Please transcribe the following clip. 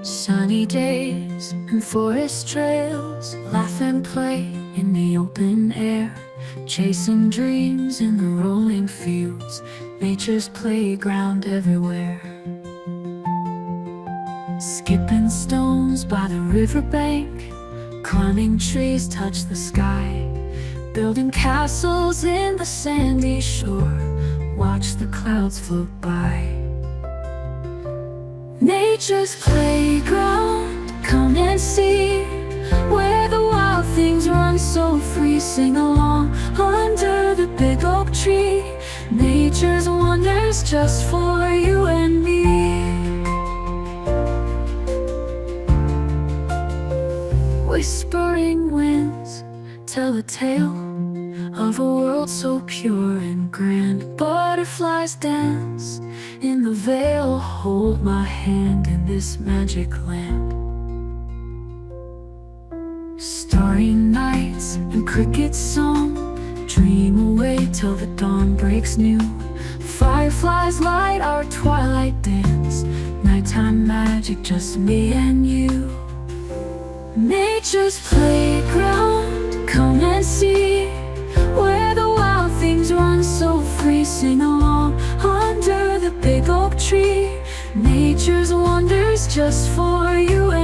Sunny days and forest trails, laugh and play in the open air, chasing dreams in the rolling fields, nature's playground everywhere. Skipping stones by the riverbank, climbing trees touch the sky, building castles in the sandy shore, watch the clouds float by. Nature's playground, come and see, where the wild things run so free. Sing along under the big oak tree, nature's wonders just for you and me. Whispering winds tell a tale of a world so pure and grand. Butterflies dance in the veil, hold my hand in this magic land. Starry nights and cricket song, dream away till the dawn breaks new. Fireflies light our twilight dance, nighttime magic, just me and you. Nature's playground, come and see, where the wild things run so free. Sing along under the big oak tree, nature's wonders just for you and